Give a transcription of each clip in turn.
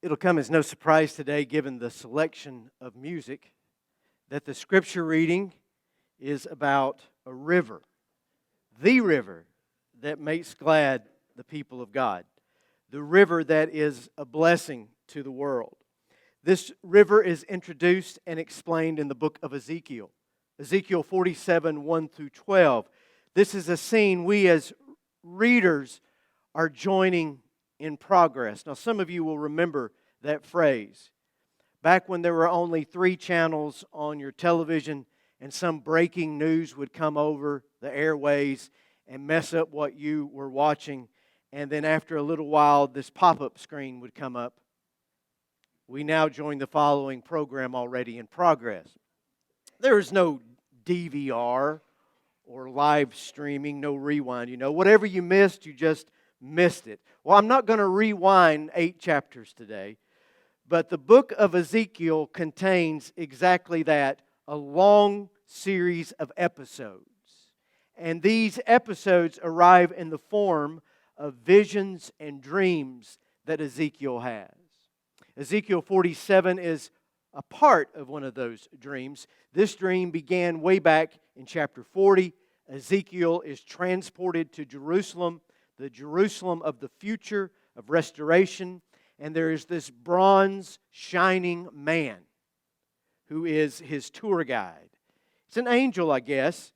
It'll come as no surprise today, given the selection of music, that the scripture reading is about a river, the river that makes glad the people of God, the river that is a blessing to the world. This river is introduced and explained in the book of Ezekiel, Ezekiel 47, 1 through 12. This is a scene we as readers are joining in progress. Now, some of you will remember that phrase. Back when there were only 3 channels on your television and some breaking news would come over the airways and mess up what you were watching, and then after a little while this pop-up screen would come up. We now join the following program already in progress. There is no DVR or live streaming, no rewind. Whatever you missed, you just missed it. Well, I'm not going to rewind 8 chapters today, but the book of Ezekiel contains exactly that, a long series of episodes. And these episodes arrive in the form of visions and dreams that Ezekiel has. Ezekiel 47 is a part of one of those dreams. This dream began way back in chapter 40. Ezekiel is transported to Jerusalem, the Jerusalem of the future, of restoration, and there is this bronze shining man who is his tour guide. It's an angel, I guess,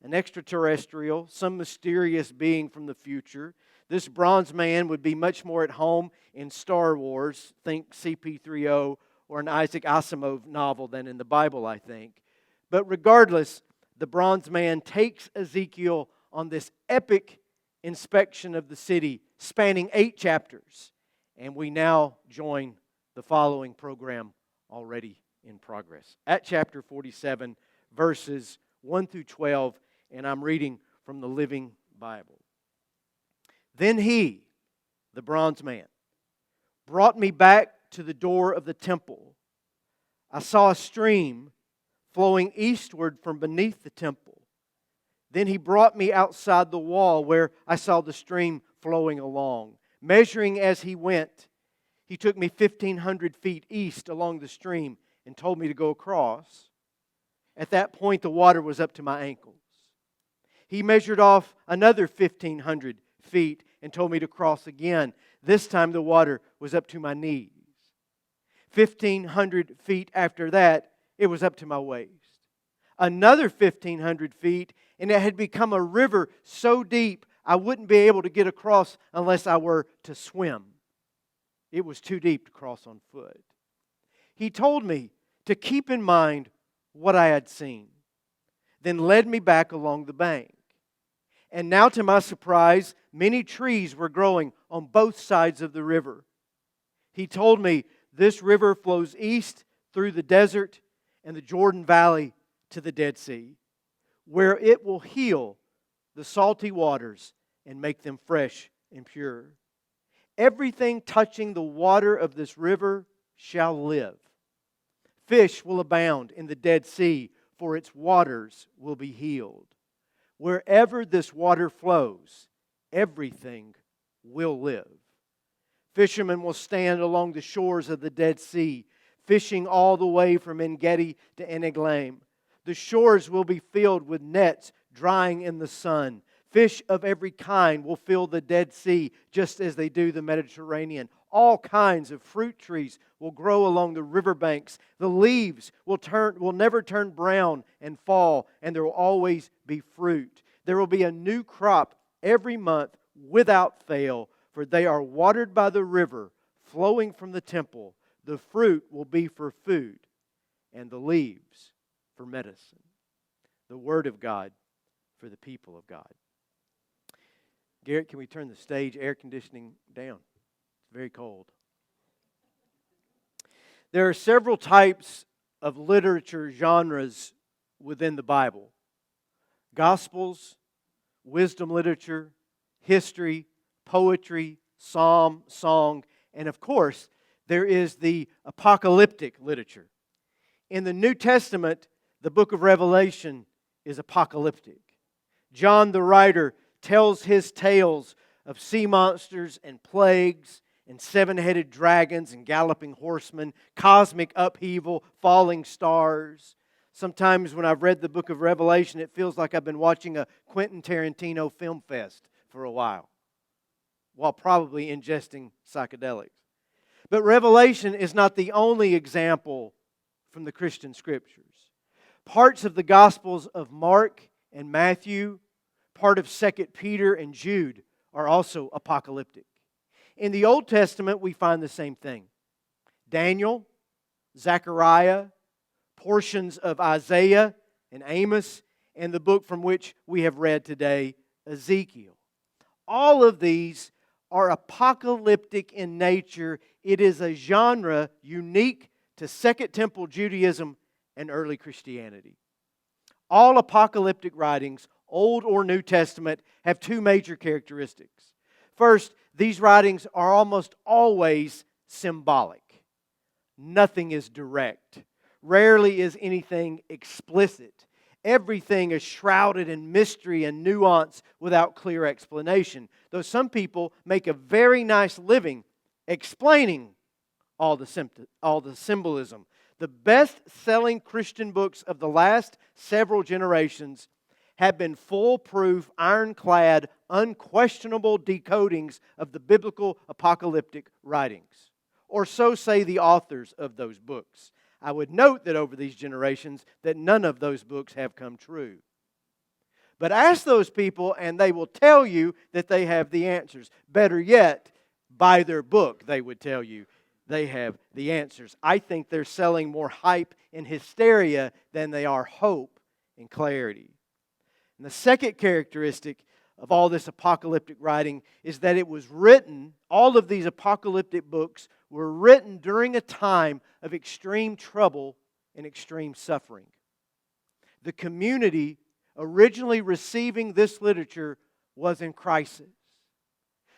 an extraterrestrial, some mysterious being from the future. This bronze man would be much more at home in Star Wars, think CP3O, or an Isaac Asimov novel than in the Bible, I think. But regardless, the bronze man takes Ezekiel on this epic inspection of the city, spanning 8 chapters. And we now join the following program already in progress. At chapter 47, verses 1 through 12, and I'm reading from the Living Bible. Then he, the bronze man, brought me back to the door of the temple. I saw a stream flowing eastward from beneath the temple. Then he brought me outside the wall where I saw the stream flowing along. Measuring as he went, he took me 1,500 feet east along the stream and told me to go across. At that point, the water was up to my ankles. He measured off another 1,500 feet and told me to cross again. This time the water was up to my knees. 1,500 feet after that, it was up to my waist. Another 1,500 feet, and it had become a river so deep I wouldn't be able to get across unless I were to swim. It was too deep to cross on foot. He told me to keep in mind what I had seen, then led me back along the bank. And now, to my surprise, many trees were growing on both sides of the river. He told me this river flows east through the desert and the Jordan Valley to the Dead Sea, where it will heal the salty waters and make them fresh and pure. Everything touching the water of this river shall live. Fish will abound in the Dead Sea, for its waters will be healed. Wherever this water flows, everything will live. Fishermen will stand along the shores of the Dead Sea, fishing all the way from En-Gedi to En-Eglaim. The shores will be filled with nets drying in the sun. Fish of every kind will fill the Dead Sea, just as they do the Mediterranean. All kinds of fruit trees will grow along the riverbanks. The leaves will never turn brown and fall, and there will always be fruit. There will be a new crop every month without fail, for they are watered by the river flowing from the temple. The fruit will be for food, and the leaves for medicine. The word of God for the people of God. Garrett, can we turn the stage air conditioning down? It's very cold. There are several types of literature genres within the Bible. Gospels, wisdom literature, history, poetry, psalm, song, and of course, there is the apocalyptic literature. In the New Testament, the book of Revelation is apocalyptic. John the writer tells his tales of sea monsters and plagues and seven-headed dragons and galloping horsemen, cosmic upheaval, falling stars. Sometimes when I've read the book of Revelation, it feels like I've been watching a Quentin Tarantino film fest for a while probably ingesting psychedelics. But Revelation is not the only example from the Christian Scriptures. Parts of the Gospels of Mark and Matthew, part of 2 Peter and Jude are also apocalyptic. In the Old Testament, we find the same thing. Daniel, Zechariah, portions of Isaiah and Amos, and the book from which we have read today, Ezekiel. All of these are apocalyptic in nature. It is a genre unique to Second Temple Judaism and early Christianity. All apocalyptic writings, Old or New Testament, have two major characteristics. First, these writings are almost always symbolic. Nothing is direct. Rarely is anything explicit. Everything is shrouded in mystery and nuance without clear explanation. Though some people make a very nice living explaining all the symbolism. The best-selling Christian books of the last several generations have been foolproof, ironclad, unquestionable decodings of the biblical apocalyptic writings. Or so say the authors of those books. I would note that over these generations that none of those books have come true. But ask those people and they will tell you that they have the answers. Better yet, buy their book, they would tell you they have the answers. I think they're selling more hype and hysteria than they are hope and clarity. And the second characteristic of all this apocalyptic writing is that it was written, all of these apocalyptic books were written during a time of extreme trouble and extreme suffering. The community originally receiving this literature was in crisis.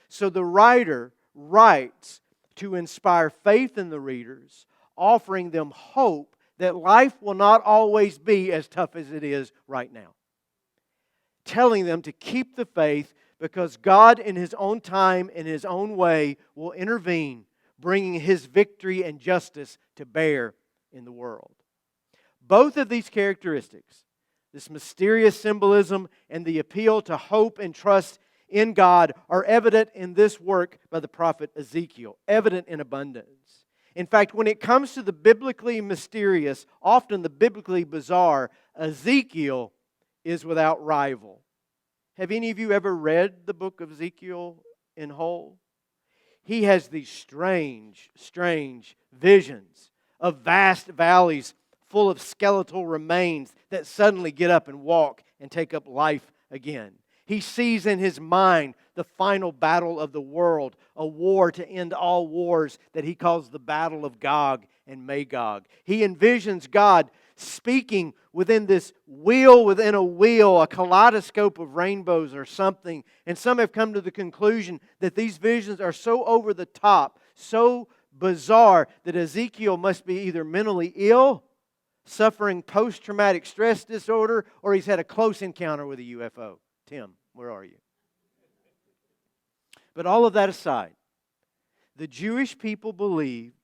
So the writer writes to inspire faith in the readers, offering them hope that life will not always be as tough as it is right now. Telling them to keep the faith because God in His own time, in His own way, will intervene, bringing His victory and justice to bear in the world. Both of these characteristics, this mysterious symbolism and the appeal to hope and trust in God, are evident in this work by the prophet Ezekiel, evident in abundance. In fact, when it comes to the biblically mysterious, often the biblically bizarre, Ezekiel is without rival. Have any of you ever read the book of Ezekiel in whole? He has these strange visions of vast valleys full of skeletal remains that suddenly get up and walk and take up life again. He sees in his mind the final battle of the world, a war to end all wars that he calls the Battle of Gog and Magog. He envisions God speaking within this wheel within a wheel, a kaleidoscope of rainbows or something. And some have come to the conclusion that these visions are so over the top, so bizarre, that Ezekiel must be either mentally ill, suffering post-traumatic stress disorder, or he's had a close encounter with a UFO. Tim, where are you? But all of that aside, the Jewish people believed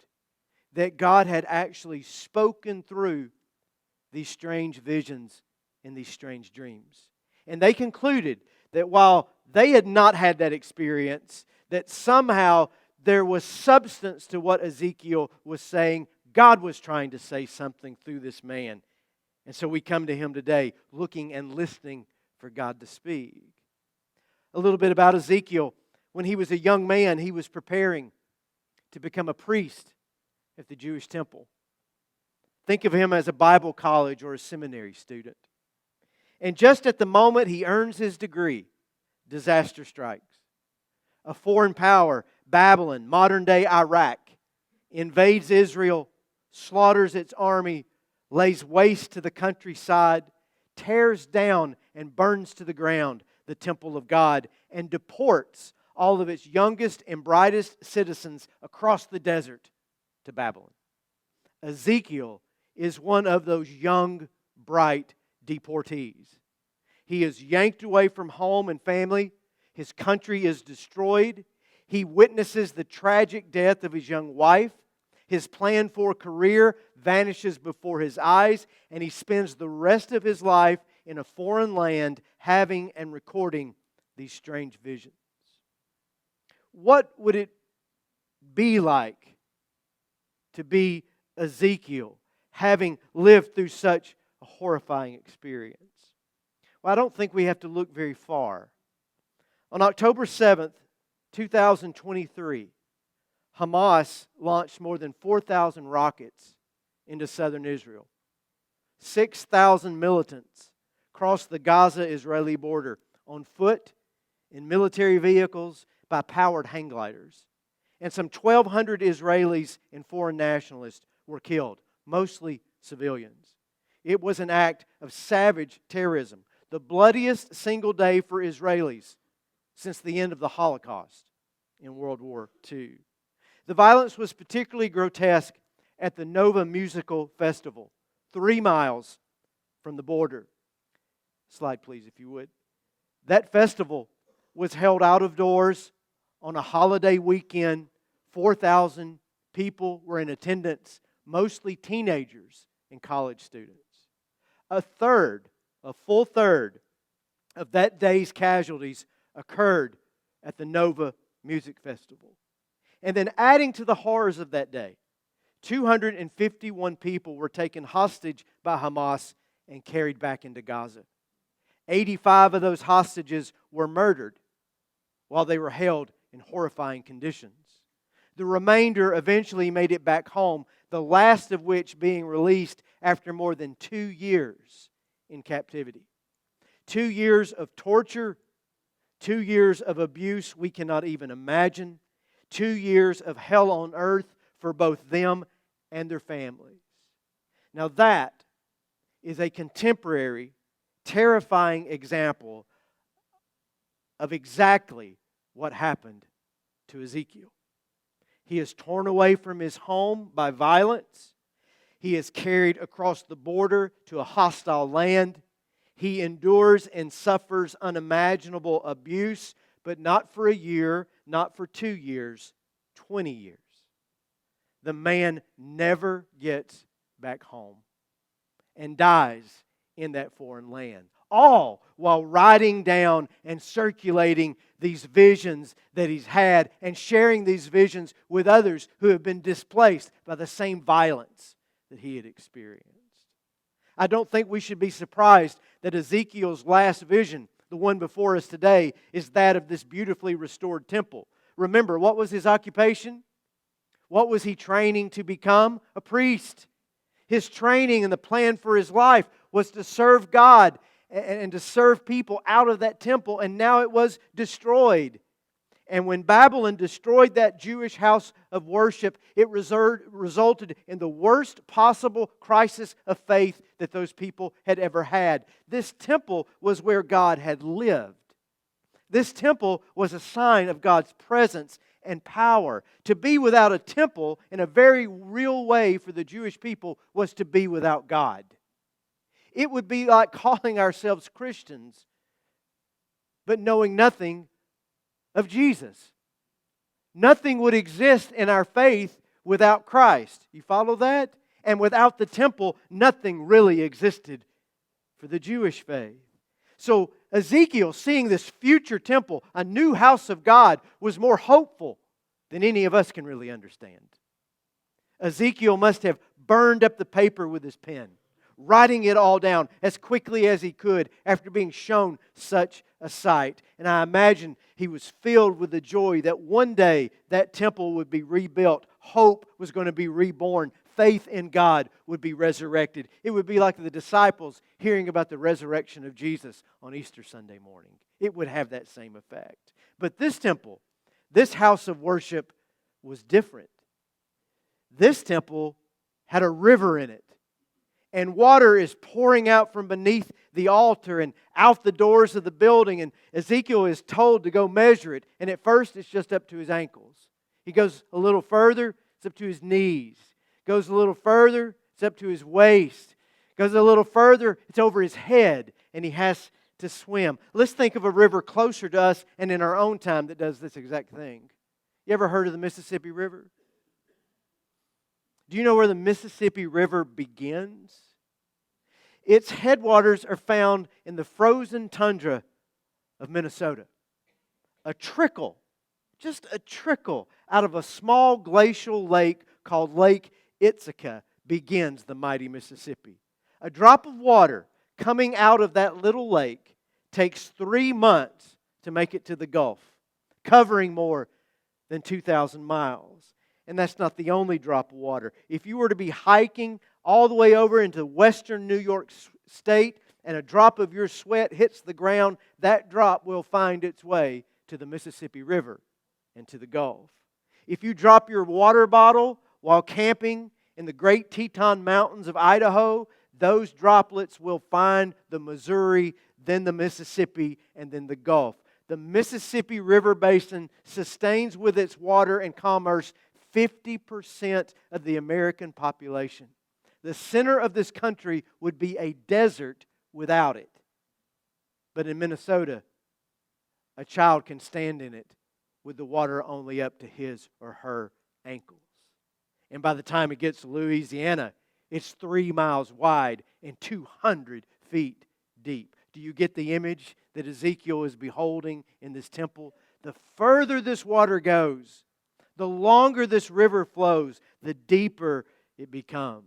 that God had actually spoken through these strange visions and these strange dreams. And they concluded that while they had not had that experience, that somehow there was substance to what Ezekiel was saying. God was trying to say something through this man. And so we come to him today looking and listening for God to speak. A little bit about Ezekiel. When he was a young man, he was preparing to become a priest at the Jewish temple. Think of him as a Bible college or a seminary student. And just at the moment he earns his degree, disaster strikes. A foreign power, Babylon, modern-day Iraq, invades Israel, slaughters its army, lays waste to the countryside, tears down and burns to the ground the temple of God, and deports all of its youngest and brightest citizens across the desert to Babylon. Ezekiel is one of those young, bright deportees. He is yanked away from home and family. His country is destroyed. He witnesses the tragic death of his young wife. His plan for a career vanishes before his eyes, and he spends the rest of his life in a foreign land having and recording these strange visions. What would it be like to be Ezekiel, having lived through such a horrifying experience? Well, I don't think we have to look very far. On October 7th, 2023, Hamas launched more than 4,000 rockets into southern Israel. 6,000 militants crossed the Gaza-Israeli border on foot, in military vehicles, by powered hang gliders. And some 1,200 Israelis and foreign nationalists were killed, mostly civilians. It was an act of savage terrorism, the bloodiest single day for Israelis since the end of the Holocaust in World War II. The violence was particularly grotesque at the Nova Musical Festival, 3 miles from the border. Slide, please, if you would. That festival was held out of doors on a holiday weekend. 4,000 people were in attendance, mostly teenagers and college students. A full third of that day's casualties occurred at the Nova Music Festival. And then adding to the horrors of that day, 251 people were taken hostage by Hamas and carried back into Gaza. 85 of those hostages were murdered while they were held in horrifying conditions. The remainder eventually made it back home, the last of which being released after more than 2 years in captivity. 2 years of torture, 2 years of abuse we cannot even imagine, 2 years of hell on earth for both them and their families. Now that is a contemporary, terrifying example of exactly what happened to Ezekiel. He is torn away from his home by violence. He is carried across the border to a hostile land. He endures and suffers unimaginable abuse, but not for a year, not for 2 years, 20 years. The man never gets back home and dies in that foreign land. All while writing down and circulating these visions that he's had and sharing these visions with others who have been displaced by the same violence that he had experienced. I don't think we should be surprised that Ezekiel's last vision, the one before us today, is that of this beautifully restored temple. Remember, what was his occupation? What was he training to become? A priest. His training and the plan for his life was to serve God and to serve people out of that temple, and now it was destroyed. And when Babylon destroyed that Jewish house of worship, it resulted in the worst possible crisis of faith that those people had ever had. This temple was where God had lived. This temple was a sign of God's presence and power. To be without a temple, in a very real way for the Jewish people, was to be without God. It would be like calling ourselves Christians, but knowing nothing of Jesus. Nothing would exist in our faith without Christ. You follow that? And without the temple, nothing really existed for the Jewish faith. So Ezekiel, seeing this future temple, a new house of God, was more hopeful than any of us can really understand. Ezekiel must have burned up the paper with his pen, writing it all down as quickly as he could after being shown such a sight. And I imagine he was filled with the joy that one day that temple would be rebuilt. Hope was going to be reborn. Faith in God would be resurrected. It would be like the disciples hearing about the resurrection of Jesus on Easter Sunday morning. It would have that same effect. But this temple, this house of worship, was different. This temple had a river in it. And water is pouring out from beneath the altar and out the doors of the building. And Ezekiel is told to go measure it. And at first it's just up to his ankles. He goes a little further, it's up to his knees. Goes a little further, it's up to his waist. Goes a little further, it's over his head. And he has to swim. Let's think of a river closer to us and in our own time that does this exact thing. You ever heard of the Mississippi River? Do you know where the Mississippi River begins? Its headwaters are found in the frozen tundra of Minnesota. A trickle, just a trickle out of a small glacial lake called Lake Ithaca begins the mighty Mississippi. A drop of water coming out of that little lake takes 3 months to make it to the Gulf, covering more than 2,000 miles. And that's not the only drop of water. If you were to be hiking all the way over into western New York State and a drop of your sweat hits the ground, that drop will find its way to the Mississippi River and to the Gulf. If you drop your water bottle while camping in the Great Teton Mountains of Idaho, those droplets will find the Missouri, then the Mississippi, and then the Gulf. The Mississippi River Basin sustains with its water and commerce 50% of the American population. The center of this country would be a desert without it. But in Minnesota, a child can stand in it with the water only up to his or her ankles. And by the time it gets to Louisiana, it's 3 miles wide and 200 feet deep. Do you get the image that Ezekiel is beholding in this temple? The further this water goes, the longer this river flows, the deeper it becomes.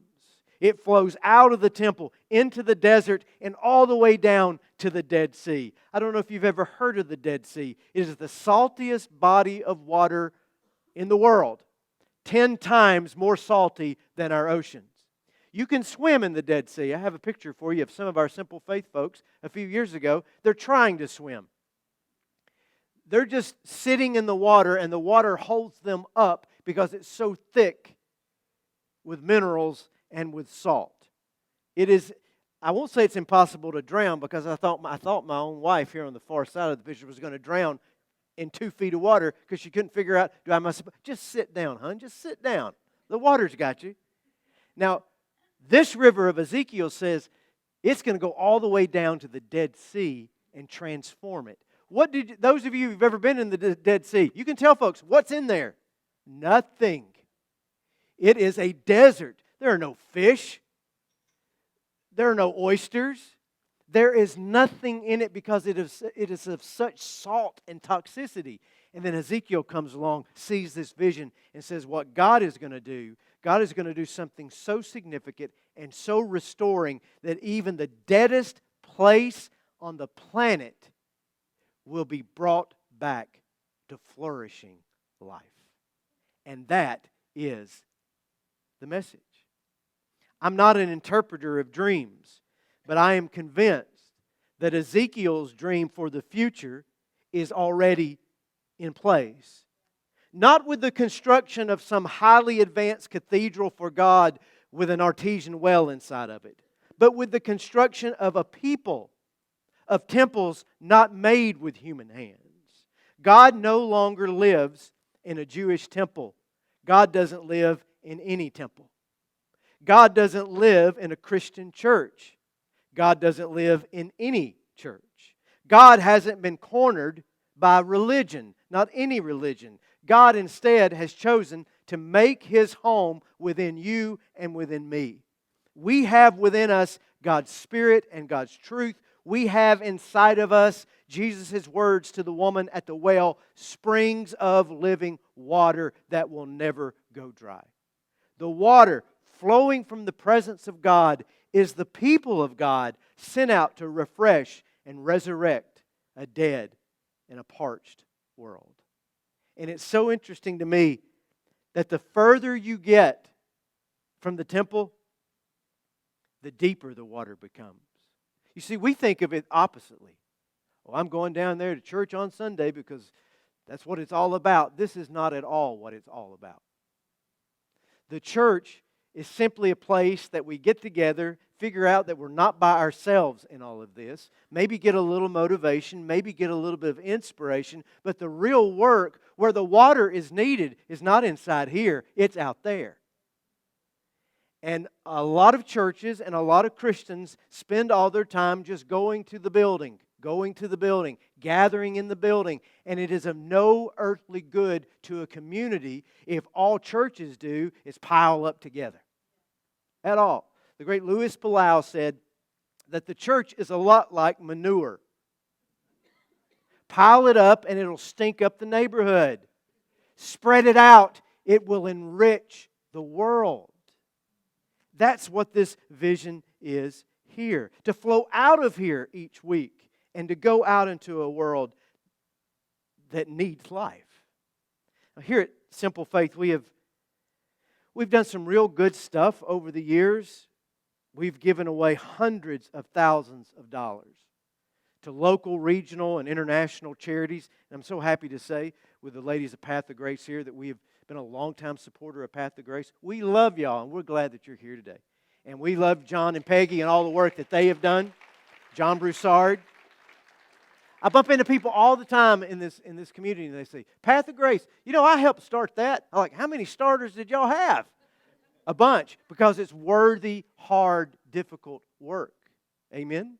It flows out of the temple into the desert and all the way down to the Dead Sea. I don't know if you've ever heard of the Dead Sea. It is the saltiest body of water in the world, 10 times more salty than our oceans. You can swim in the Dead Sea. I have a picture for you of some of our Simple Faith folks a few years ago. They're trying to swim. They're just sitting in the water, and the water holds them up because it's so thick with minerals and with salt. It is, I won't say it's impossible to drown, because I thought my own wife here on the far side of the picture was going to drown in 2 feet of water because she couldn't figure out, just sit down, hon, just sit down. The water's got you. Now, this river of Ezekiel says it's going to go all the way down to the Dead Sea and transform it. Those of you who've ever been in the Dead Sea, you can tell folks, what's in there? Nothing. It is a desert. There are no fish. There are no oysters. There is nothing in it because it is of such salt and toxicity. And then Ezekiel comes along, sees this vision, and says what God is going to do something so significant and so restoring that even the deadest place on the planet will be brought back to flourishing life. And that is the message. I'm not an interpreter of dreams, but I am convinced that Ezekiel's dream for the future is already in place. Not with the construction of some highly advanced cathedral for God with an artesian well inside of it, but with the construction of a people, of temples not made with human hands. God no longer lives in a Jewish temple. God doesn't live in any temple. God doesn't live in a Christian church. God doesn't live in any church. God hasn't been cornered by religion, not any religion. God instead has chosen to make His home within you and within me. We have within us God's Spirit and God's truth. We have inside of us Jesus' words to the woman at the well, springs of living water that will never go dry. The water flowing from the presence of God is the people of God sent out to refresh and resurrect a dead and a parched world. And it's so interesting to me that the further you get from the temple, the deeper the water becomes. You see, we think of it oppositely. Oh, I'm going down there to church on Sunday because that's what it's all about. This is not at all what it's all about. The church is simply a place that we get together, figure out that we're not by ourselves in all of this, maybe get a little motivation, maybe get a little bit of inspiration, but the real work where the water is needed is not inside here, it's out there. And a lot of churches and a lot of Christians spend all their time just going to the building, going to the building, gathering in the building, and it is of no earthly good to a community if all churches do is pile up together. At all. The great Louis Palau said that the church is a lot like manure. Pile it up and it'll stink up the neighborhood. Spread it out, it will enrich the world. That's what this vision is here. To flow out of here each week and to go out into a world that needs life. Now, here at Simple Faith, we've done some real good stuff over the years. We've given away hundreds of thousands of dollars to local, regional, and international charities. And I'm so happy to say, with the ladies of Path of Grace here, that we have been a longtime supporter of Path of Grace. We love y'all, and we're glad that you're here today. And we love John and Peggy and all the work that they have done. John Broussard. I bump into people all the time in this community, and they say, Path of Grace, I helped start that. I'm like, how many starters did y'all have? A bunch, because it's worthy, hard, difficult work. Amen?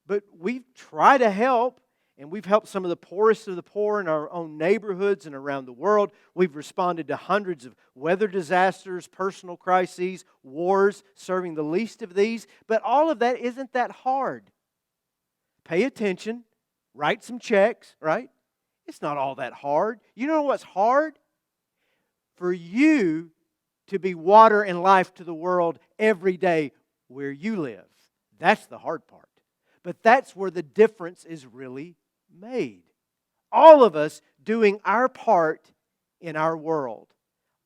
But we try to help, and we've helped some of the poorest of the poor in our own neighborhoods and around the world. We've responded to hundreds of weather disasters, personal crises, wars, serving the least of these. But all of that isn't that hard. Pay attention, write some checks, right? It's not all that hard. You know what's hard? For you to be water and life to the world every day where you live. That's the hard part. But that's where the difference is really made. All of us doing our part in our world.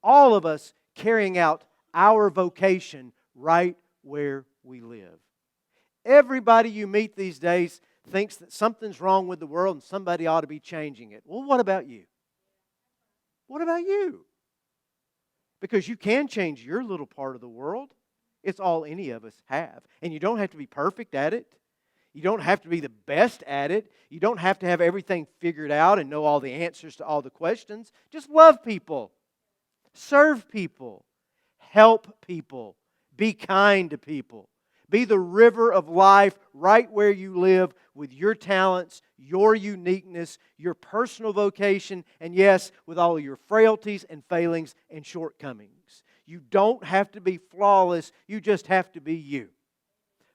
All of us carrying out our vocation right where we live. Everybody you meet these days thinks that something's wrong with the world and somebody ought to be changing it. Well, what about you? What about you? Because you can change your little part of the world. It's all any of us have. And you don't have to be perfect at it. You don't have to be the best at it. You don't have to have everything figured out and know all the answers to all the questions. Just love people. Serve people. Help people. Be kind to people. Be the river of life right where you live with your talents, your uniqueness, your personal vocation, and yes, with all of your frailties and failings and shortcomings. You don't have to be flawless. You just have to be you.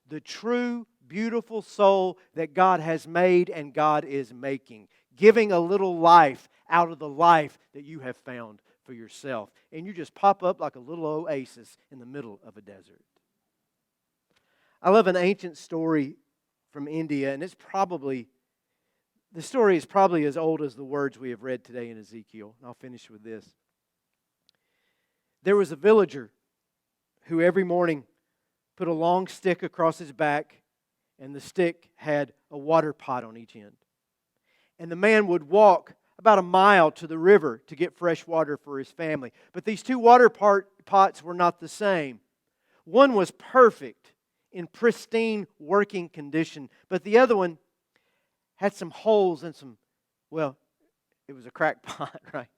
The true, beautiful soul that God has made and God is making. Giving a little life out of the life that you have found for yourself. And you just pop up like a little oasis in the middle of a desert. I love an ancient story from India, and the story is probably as old as the words we have read today in Ezekiel. And I'll finish with this. There was a villager who every morning put a long stick across his back, and the stick had a water pot on each end. And the man would walk about a mile to the river to get fresh water for his family. But these two water pots were not the same. One was perfect, in pristine working condition, but the other one had some holes and it was a cracked pot, right?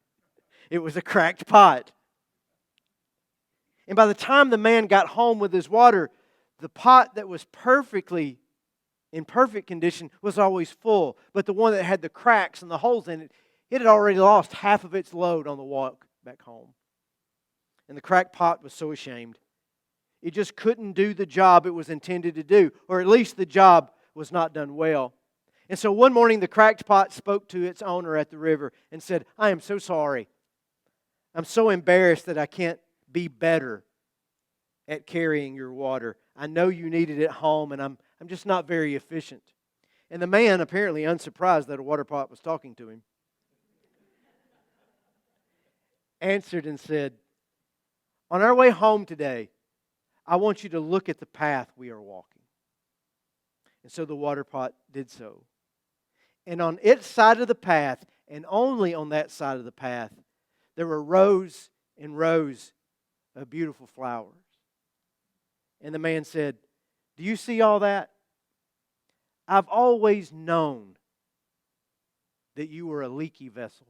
It was a cracked pot. And by the time the man got home with his water, the pot that was in perfect condition was always full, but the one that had the cracks and the holes in it, it had already lost half of its load on the walk back home. And the cracked pot was so ashamed. It just couldn't do the job it was intended to do, or at least the job was not done well. And so one morning the cracked pot spoke to its owner at the river and said, I am so sorry. I'm so embarrassed that I can't be better at carrying your water. I know you need it at home, and I'm just not very efficient. And the man, apparently unsurprised that a water pot was talking to him, answered and said, on our way home today, I want you to look at the path we are walking. And so the water pot did so. And on its side of the path, and only on that side of the path, there were rows and rows of beautiful flowers. And the man said, do you see all that? I've always known that you were a leaky vessel.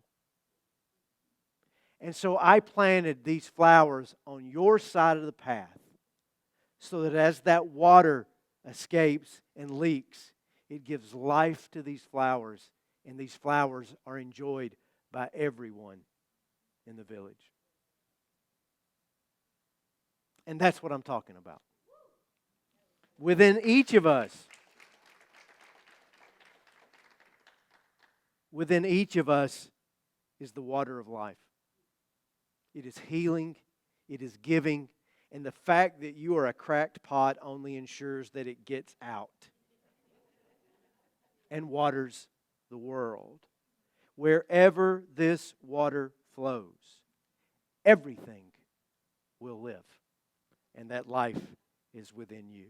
And so I planted these flowers on your side of the path, so that as that water escapes and leaks, It gives life to these flowers, and these flowers are enjoyed by everyone in the village. And that's what I'm talking about. Within each of us is the water of life. It is healing, it is giving, and the fact that you are a cracked pot only ensures that it gets out and waters the world. Wherever this water flows, everything will live, and that life is within you.